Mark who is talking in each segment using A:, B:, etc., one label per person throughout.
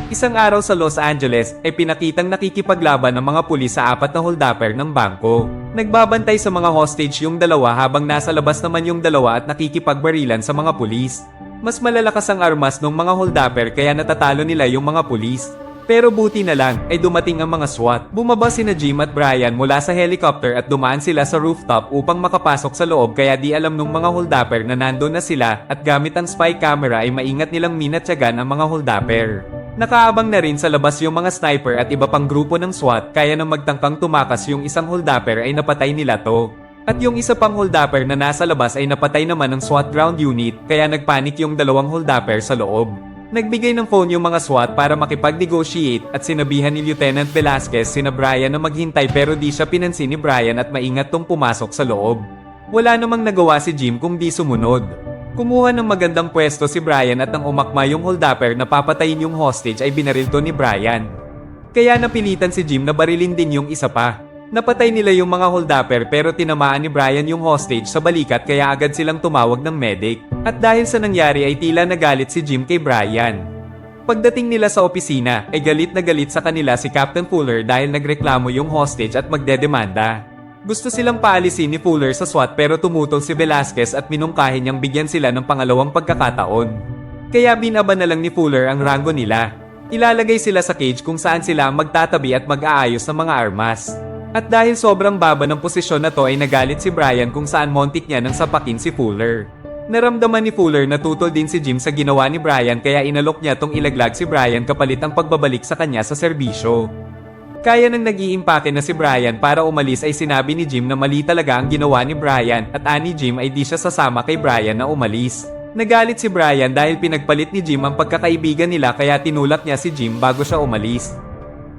A: Isang araw sa Los Angeles ay pinakitang nakikipaglaban ng mga pulis sa 4 na holdupper ng bangko. Nagbabantay sa mga hostage yung dalawa habang nasa labas naman yung dalawa at nakikipagbarilan sa mga pulis. Mas malalakas ang armas ng mga holdupper kaya natatalo nila yung mga pulis. Pero buti na lang ay dumating ang mga SWAT. Bumaba sina Jim at Brian mula sa helicopter at dumaan sila sa rooftop upang makapasok sa loob kaya di alam nung mga holdupper na nandun na sila at gamit ang spy camera ay maingat nilang minatyagan ang mga holdupper. Nakaabang na rin sa labas yung mga sniper at iba pang grupo ng SWAT kaya nang magtangkang tumakas yung isang holdupper ay napatay nila to. At yung isa pang holdupper na nasa labas ay napatay naman ng SWAT ground unit kaya nagpanik yung dalawang holdupper sa loob. Nagbigay ng phone yung mga SWAT para makipag-negotiate at sinabihan ni Lieutenant Velasquez sina Brian na maghintay pero di siya pinansin ni Brian at maingat tong pumasok sa loob. Wala namang nagawa si Jim kung di sumunod. Kumuha ng magandang pwesto si Brian at nang umakma yung holdupper na papatayin yung hostage ay binaril to ni Brian. Kaya napilitan si Jim na barilin din yung isa pa. Napatay nila yung mga holdupper pero tinamaan ni Brian yung hostage sa balikat kaya agad silang tumawag ng medic. At dahil sa nangyari ay tila nagalit si Jim kay Brian. Pagdating nila sa opisina ay galit na galit sa kanila si Captain Fuller dahil nagreklamo yung hostage at magdedemanda. Gusto silang paalisin ni Fuller sa SWAT pero tumutol si Velasquez at minungkahin niyang bigyan sila ng pangalawang pagkakataon. Kaya binaba na lang ni Fuller ang ranggo nila. Ilalagay sila sa cage kung saan sila magtatabi at mag-aayos ng mga armas. At dahil sobrang baba ng posisyon na to ay nagalit si Brian kung saan montik niya nang sapakin si Fuller. Naramdaman ni Fuller na tutol din si Jim sa ginawa ni Brian kaya inalok niya tong ilaglag si Brian kapalit ang pagbabalik sa kanya sa serbisyo. Kaya nang nag-iimpake na si Brian para umalis ay sinabi ni Jim na mali talaga ang ginawa ni Brian at ani Jim ay di siya sasama kay Brian na umalis. Nagalit si Brian dahil pinagpalit ni Jim ang pagkakaibigan nila kaya tinulak niya si Jim bago siya umalis.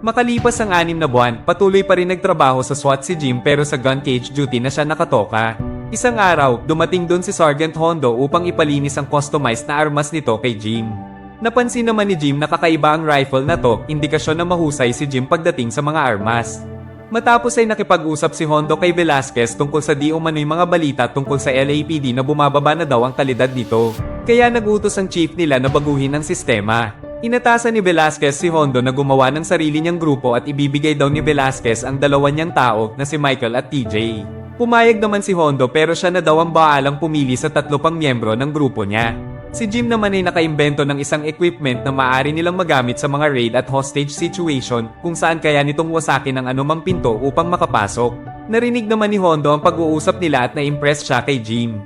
A: Makalipas ang 6 na buwan, patuloy pa rin nagtrabaho sa SWAT si Jim pero sa gun cage duty na siya nakatoka. Isang araw, dumating doon si Sergeant Hondo upang ipalinis ang customized na armas nito kay Jim. Napansin naman ni Jim na kakaiba ang rifle na to, indikasyon na mahusay si Jim pagdating sa mga armas. Matapos ay nakipag-usap si Hondo kay Velasquez tungkol sa di umano'y mga balita tungkol sa LAPD na bumababa na daw ang kalidad nito. Kaya nagutos ang chief nila na baguhin ang sistema. Inatasan ni Velasquez si Hondo na gumawa ng sarili niyang grupo at ibibigay daw ni Velasquez ang dalawa niyang tao na si Michael at TJ. Pumayag naman si Hondo pero siya na daw ang baalang pumili sa 3 pang miyembro ng grupo niya. Si Jim naman ay nakaimbento ng isang equipment na maaari nilang magamit sa mga raid at hostage situation kung saan kaya nitong wasakin ang anumang pinto upang makapasok. Narinig naman ni Hondo ang pag-uusap nila at na-impress siya kay Jim.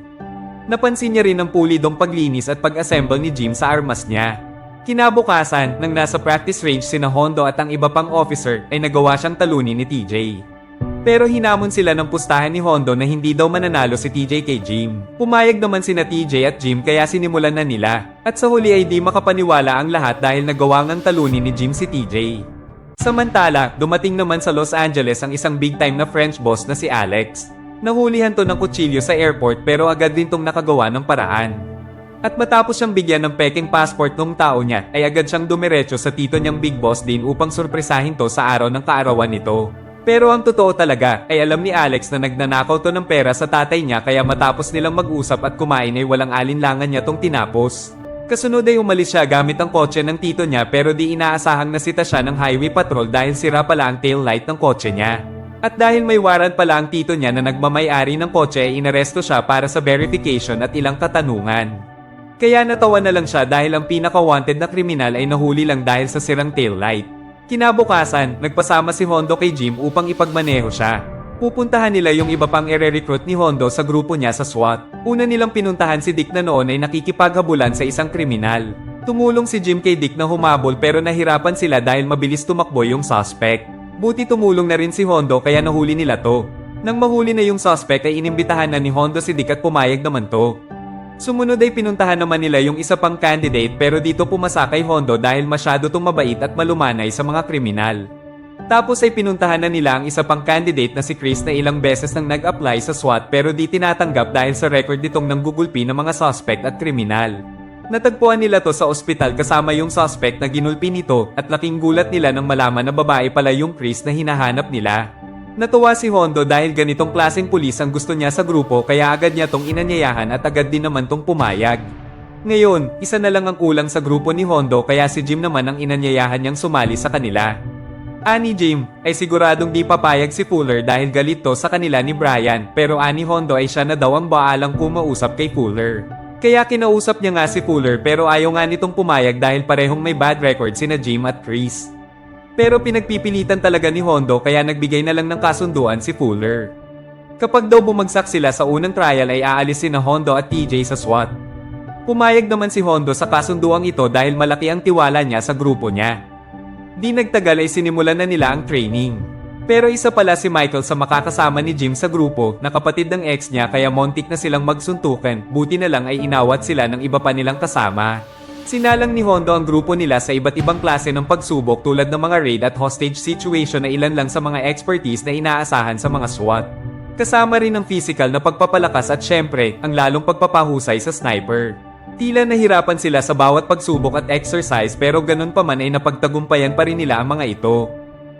A: Napansin niya rin ang pulidong paglinis at pag-assemble ni Jim sa armas niya. Kinabukasan, nang nasa practice range sina Hondo at ang iba pang officer ay nagawa siyang talunin ni TJ. Pero hinamon sila ng pustahan ni Hondo na hindi daw mananalo si TJ kay Jim. Pumayag naman sina TJ at Jim kaya sinimulan na nila. At sa huli ay di makapaniwala ang lahat dahil nagawa ngang talunin ni Jim si TJ. Samantala, dumating naman sa Los Angeles ang isang big time na French boss na si Alex. Nahulihan to ng kutsilyo sa airport pero agad din tong nakagawa ng paraan. At matapos siyang bigyan ng peking passport ng tao niya, ay agad siyang dumiretso sa tito niyang Big Boss din upang surpresahin to sa araw ng kaarawan nito. Pero ang totoo talaga, ay alam ni Alex na nagnanakaw to ng pera sa tatay niya kaya matapos nilang mag-usap at kumain ay walang alinlangan niya tong tinapos. Kasunod ay umalis siya gamit ang kotse ng tito niya pero di inaasahang nasita siya ng highway patrol dahil sira pala ang tail light ng kotse niya. At dahil may warrant pala ang tito niya na nagmamay-ari ng kotse ay inaresto siya para sa verification at ilang katanungan. Kaya natawa na lang siya dahil ang pinaka-wanted na kriminal ay nahuli lang dahil sa sirang taillight. Kinabukasan, nagpasama si Hondo kay Jim upang ipagmaneho siya. Pupuntahan nila yung iba pang ire-recruit ni Hondo sa grupo niya sa SWAT. Una nilang pinuntahan si Dick na noon ay nakikipaghabulan sa isang kriminal. Tumulong si Jim kay Dick na humabol pero nahirapan sila dahil mabilis tumakbo yung suspect. Buti tumulong na rin si Hondo kaya nahuli nila to. Nang mahuli na yung suspect ay inimbitahan na ni Hondo si Dick at pumayag naman to. Sumunod ay pinuntahan naman nila yung isa pang candidate pero dito pumasa kay Hondo dahil masyado tong mabait at malumanay sa mga kriminal. Tapos ay pinuntahan na nila ang isa pang candidate na si Chris na ilang beses nang nag-apply sa SWAT pero di tinatanggap dahil sa record nitong nanggugulpi ng mga suspect at kriminal. Natagpuan nila to sa ospital kasama yung suspect na ginulpi nito at laking gulat nila nang malaman na babae pala yung Chris na hinahanap nila. Natuwa si Hondo dahil ganitong klaseng pulis ang gusto niya sa grupo kaya agad niya tong inanyayahan at agad din naman tong pumayag. Ngayon, isa na lang ang kulang sa grupo ni Hondo kaya si Jim naman ang inanyayahan niyang sumali sa kanila. Ani Jim ay siguradong di papayag si Fuller dahil galit to sa kanila ni Brian pero ani Hondo ay siya na daw ang baalang kumausap kay Fuller. Kaya kinausap niya nga si Fuller pero ayaw nga nitong pumayag dahil parehong may bad record sina Jim at Chris. Pero pinagpipilitan talaga ni Hondo kaya nagbigay na lang ng kasunduan si Fuller. Kapag daw bumagsak sila sa unang trial ay aalisin na Hondo at TJ sa SWAT. Pumayag naman si Hondo sa kasunduang ito dahil malaki ang tiwala niya sa grupo niya. Di nagtagal ay sinimulan na nila ang training. Pero isa pala si Michael sa makakasama ni Jim sa grupo na kapatid ng ex niya kaya montik na silang magsuntukan, buti na lang ay inawat sila ng iba pa nilang kasama. Sinalang ni Hondo ang grupo nila sa iba't ibang klase ng pagsubok tulad ng mga raid at hostage situation na ilan lang sa mga expertise na inaasahan sa mga SWAT. Kasama rin ang physical na pagpapalakas at syempre, ang lalong pagpapahusay sa sniper. Tila nahirapan sila sa bawat pagsubok at exercise pero ganun pa man ay napagtagumpayan pa rin nila ang mga ito.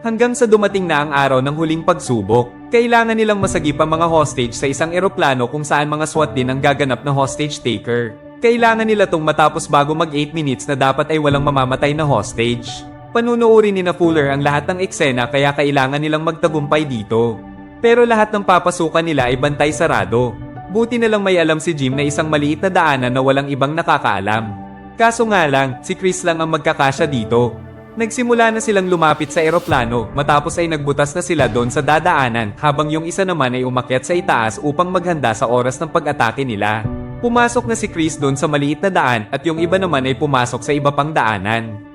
A: Hanggang sa dumating na ang araw ng huling pagsubok, kailangan nilang masagip ang mga hostage sa isang eroplano kung saan mga SWAT din ang gaganap na hostage taker. Kailangan nila tong matapos bago mag 8 minutes na dapat ay walang mamamatay na hostage. Panunuorin ni na Fuller ang lahat ng eksena kaya kailangan nilang magtagumpay dito. Pero lahat ng papasukan nila ay bantay sarado. Buti na lang may alam si Jim na isang maliit na daanan na walang ibang nakakaalam. Kaso nga lang, si Chris lang ang magkakasya dito. Nagsimula na silang lumapit sa eroplano matapos ay nagbutas na sila doon sa dadaanan habang yung isa naman ay umakyat sa itaas upang maghanda sa oras ng pag-atake nila. Pumasok na si Chris doon sa maliit na daan at yung iba naman ay pumasok sa iba pang daanan.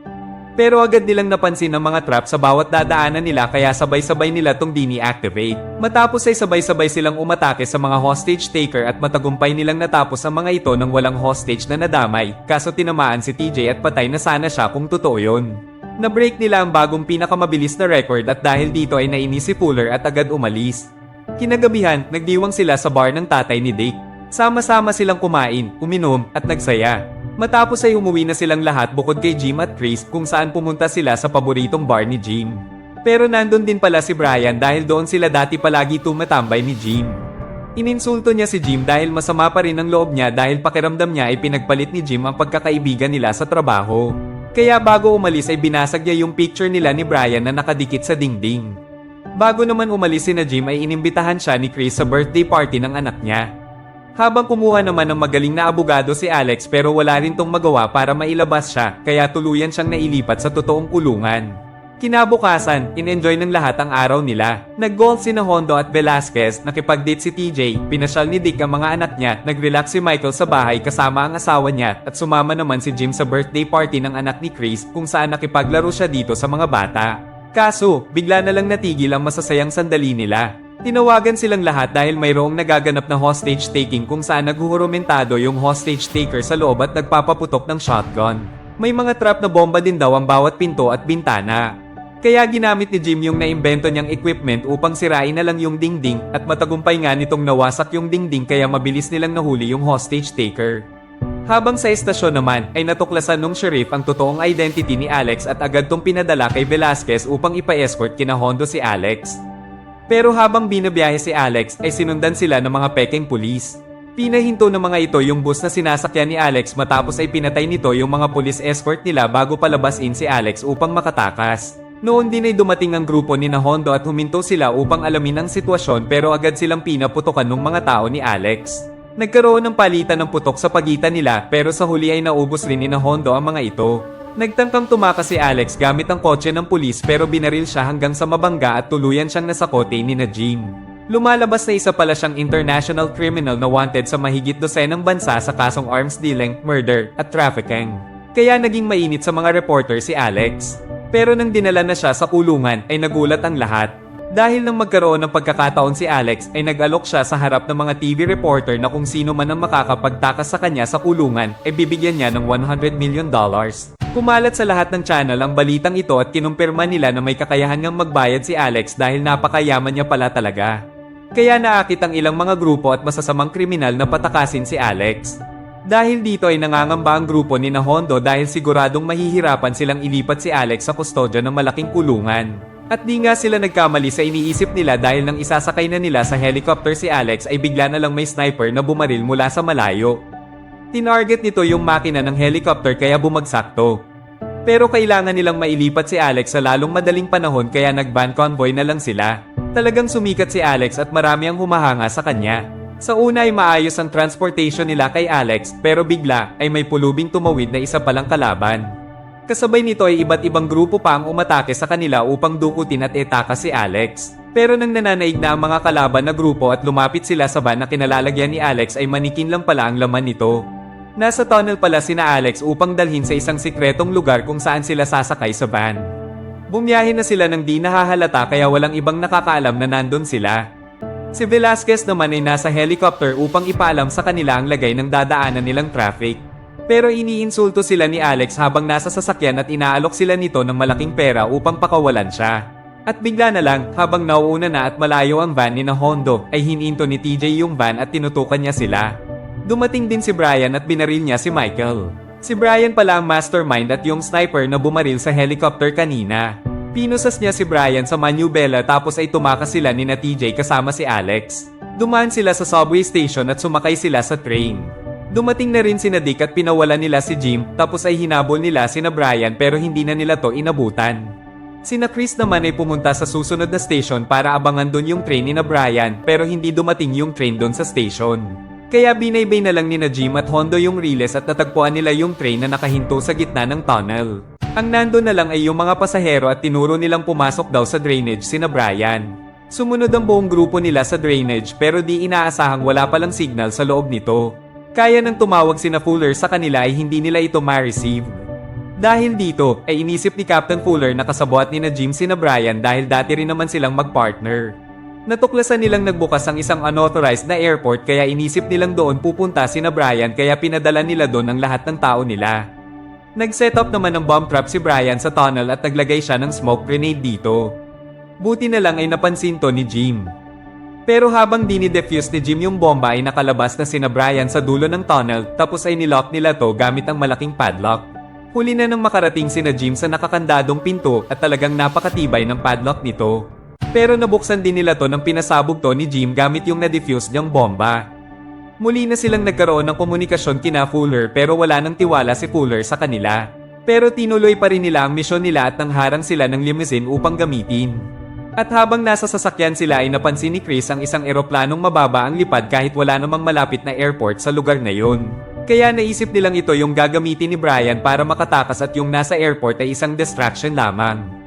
A: Pero agad nilang napansin ang mga trap sa bawat dadaanan nila kaya sabay-sabay nila tong dini-activate. Matapos ay sabay-sabay silang umatake sa mga hostage taker at matagumpay nilang natapos ang mga ito nang walang hostage na nadamay, kaso tinamaan si TJ at patay na sana siya kung totoo yun. Na-break nila ang bagong pinakamabilis na record at dahil dito ay nainis si Fuller at agad umalis. Kinagabihan, nagdiwang sila sa bar ng tatay ni Dick. Sama-sama silang kumain, uminom at nagsaya. Matapos ay umuwi na silang lahat bukod kay Jim at Chris kung saan pumunta sila sa paboritong bar ni Jim. Pero nandun din pala si Brian dahil doon sila dati palagi tumatambay ni Jim. Ininsulto niya si Jim dahil masama pa rin ang loob niya dahil pakiramdam niya ay pinagpalit ni Jim ang pagkakaibigan nila sa trabaho. Kaya bago umalis ay binasag niya yung picture nila ni Brian na nakadikit sa dingding. Bago naman umalis si na Jim ay inimbitahan siya ni Chris sa birthday party ng anak niya. Habang kumuha naman ng magaling na abogado si Alex pero wala rin tong magawa para mailabas siya kaya tuluyan siyang nailipat sa totoong kulungan. Kinabukasan, in-enjoy ng lahat ang araw nila. Nag-golf sina Hondo at Velasquez, nakipag-date si TJ, pinasyal ni Dick ang mga anak niya, nag-relax si Michael sa bahay kasama ang asawa niya at sumama naman si Jim sa birthday party ng anak ni Chris kung saan nakipaglaro siya dito sa mga bata. Kaso, bigla na lang natigil ang masasayang sandali nila. Tinawagan silang lahat dahil mayroong nagaganap na hostage taking kung saan naghuhurumentado yung hostage taker sa loob at nagpapaputok ng shotgun. May mga trap na bomba din daw ang bawat pinto at bintana. Kaya ginamit ni Jim yung naimbento niyang equipment upang sirain na lang yung dingding at matagumpay nga nitong nawasak yung dingding kaya mabilis nilang nahuli yung hostage taker. Habang sa estasyon naman ay natuklasan nung sheriff ang totoong identity ni Alex at agad tong pinadala kay Velasquez upang ipa-escort kina Hondo si Alex. Pero habang binabiyahe si Alex ay sinundan sila ng mga pekeng pulis. Pinahinto ng mga ito yung bus na sinasakyan ni Alex matapos ay pinatay nito yung mga police escort nila bago palabasin si Alex upang makatakas. Noon din ay dumating ang grupo ni na Hondo at huminto sila upang alamin ang sitwasyon pero agad silang pinaputokan ng mga tao ni Alex. Nagkaroon ng palitan ng putok sa pagitan nila pero sa huli ay naubos rin ni na Hondo ang mga ito. Nagtangkang tumakas si Alex gamit ang kotse ng pulis pero binaril siya hanggang sa mabangga at tuluyan siyang nasakote ni na Jim. Lumalabas na isa pala siyang international criminal na wanted sa mahigit dosenang bansa sa kasong arms dealing, murder at trafficking. Kaya naging mainit sa mga reporter si Alex. Pero nang dinala na siya sa kulungan ay nagulat ang lahat. Dahil nang magkaroon ng pagkakataon si Alex ay nag-alok siya sa harap ng mga TV reporter na kung sino man ang makakapagtakas sa kanya sa kulungan ay bibigyan niya ng $100 million. Kumalat sa lahat ng channel ang balitang ito at kinumpirma nila na may kakayahan ngang magbayad si Alex dahil napakayaman niya pala talaga. Kaya naakit ang ilang mga grupo at masasamang kriminal na patakasin si Alex. Dahil dito ay nangangamba ang grupo ni na Hondo dahil siguradong mahihirapan silang ilipat si Alex sa kustodya ng malaking kulungan. At di nga sila nagkamali sa iniisip nila dahil nang isasakay na nila sa helicopter si Alex ay bigla na lang may sniper na bumaril mula sa malayo. Tinarget nito yung makina ng helicopter kaya bumagsak to. Pero kailangan nilang mailipat si Alex sa lalong madaling panahon kaya nag-van convoy na lang sila. Talagang sumikat si Alex at marami ang humahanga sa kanya. Sa una ay maayos ang transportation nila kay Alex pero bigla ay may pulubing tumawid na isa palang kalaban. Kasabay nito ay iba't ibang grupo pa ang umatake sa kanila upang dukutin at etakas si Alex. Pero nang nananaig na ang mga kalaban na grupo at lumapit sila sa van na kinalalagyan ni Alex ay manikin lang pala ang laman nito. Nasa tunnel pala sina Alex upang dalhin sa isang sikretong lugar kung saan sila sasakay sa van. Bumiyahe na sila nang di nahahalata kaya walang ibang nakakaalam na nandun sila. Si Velasquez naman ay nasa helicopter upang ipaalam sa kanila ang lagay ng dadaanan nilang traffic. Pero iniinsulto sila ni Alex habang nasa sasakyan at inaalok sila nito ng malaking pera upang pakawalan siya. At bigla na lang, habang nauuna na at malayo ang van ni na Hondo, ay hininto ni TJ yung van at tinutukan niya sila. Dumating din si Brian at binaril niya si Michael. Si Brian pala ang mastermind at yung sniper na bumaril sa helicopter kanina. Pinusas niya si Brian sa manubela tapos ay tumakas sila ni na TJ kasama si Alex. Dumaan sila sa subway station at sumakay sila sa train. Dumating na rin si Dick at pinawalan nila si Jim tapos ay hinabol nila si na Brian pero hindi na nila to inabutan. Sina Chris naman ay pumunta sa susunod na station para abangan doon yung train ni na Brian pero hindi dumating yung train doon sa station. Kaya binaybay na lang ni na Jim at Hondo yung riles at natagpuan nila yung train na nakahinto sa gitna ng tunnel. Ang nando na lang ay yung mga pasahero at tinuro nilang pumasok daw sa drainage sina Brian. Sumunod ang buong grupo nila sa drainage pero di inaasahang wala palang signal sa loob nito. Kaya nang tumawag sina Fuller sa kanila ay hindi nila ito ma-receive. Dahil dito ay inisip ni Captain Fuller na kasabuat ni na Jim sina Brian dahil dati rin naman silang mag-partner. Natuklasan nilang nagbukas ang isang unauthorized na airport kaya inisip nilang doon pupunta sina Brian kaya pinadala nila doon ang lahat ng tao nila. Nag-set up naman ng bomb trap si Brian sa tunnel at naglagay siya ng smoke grenade dito. Buti na lang ay napansin to ni Jim. Pero habang dinidefuse ni Jim yung bomba ay nakalabas na sina Brian sa dulo ng tunnel tapos ay nilock nila to gamit ang malaking padlock. Huli na nang makarating sina Jim sa nakakandadong pinto at talagang napakatibay ng padlock nito. Pero nabuksan din nila to nang pinasabog to ni Jim gamit yung na-defuse niyang bomba. Muli na silang nagkaroon ng komunikasyon kina Fuller pero wala nang tiwala si Fuller sa kanila. Pero tinuloy pa rin nila ang misyon nila at nangharang sila ng limousine upang gamitin. At habang nasa sasakyan sila ay napansin ni Chris ang isang eroplanong mababa ang lipad kahit wala namang malapit na airport sa lugar na yun. Kaya naisip nilang ito yung gagamitin ni Brian para makatakas at yung nasa airport ay isang distraction lamang.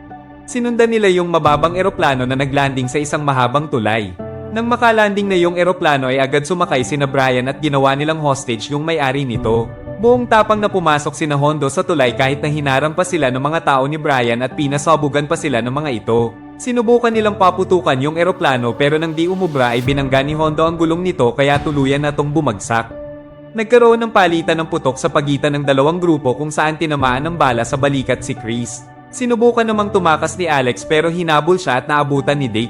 A: Sinundan nila yung mababang eroplano na naglanding sa isang mahabang tulay. Nang makalanding na yung eroplano ay agad sumakay sina Brian at ginawa nilang hostage yung may-ari nito. Buong tapang na pumasok sina Hondo sa tulay kahit na hinarang pa sila ng mga tao ni Brian at pinasabugan pa sila ng mga ito. Sinubukan nilang paputukan yung eroplano pero nang di umubra ay binangga ni Hondo ang gulong nito kaya tuluyan na tong bumagsak. Nagkaroon ng palitan ng putok sa pagitan ng dalawang grupo kung saan tinamaan ng bala sa balikat si Chris. Sinubukan namang tumakas ni Alex pero hinabol siya at naabutan ni Dick.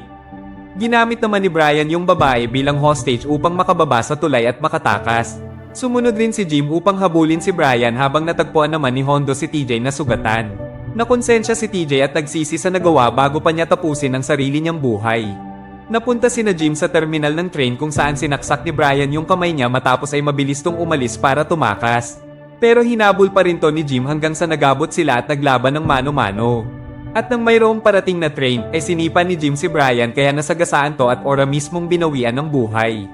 A: Ginamit naman ni Brian yung babae bilang hostage upang makababa sa tulay at makatakas. Sumunod rin si Jim upang habulin si Brian habang natagpuan naman ni Hondo si TJ na sugatan. Nakonsensya si TJ at nagsisi sa nagawa bago pa niya tapusin ang sarili niyang buhay. Napunta sina Jim sa terminal ng train kung saan sinaksak ni Brian yung kamay niya matapos ay mabilis tong umalis para tumakas. Pero hinabol pa rin to ni Jim hanggang sa nagabot sila at naglaban ng mano-mano. At nang mayroong parating na train, ay sinipa ni Jim si Brian kaya nasagasaan to at ora mismong binawian ng buhay.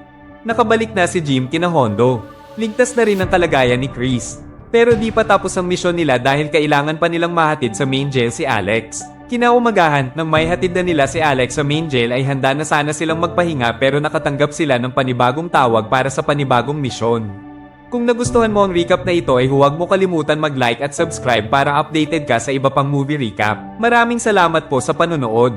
A: Nakabalik na si Jim kina Hondo. Ligtas na rin ang kalagayan ni Chris. Pero di pa tapos ang misyon nila dahil kailangan pa nilang mahatid sa main jail si Alex. Kinaumagahan, nang may hatid na nila si Alex sa main jail ay handa na sana silang magpahinga pero nakatanggap sila ng panibagong tawag para sa panibagong misyon. Kung nagustuhan mo ang recap na ito ay huwag mo kalimutan mag-like at subscribe para updated ka sa iba pang movie recap. Maraming salamat po sa panonood.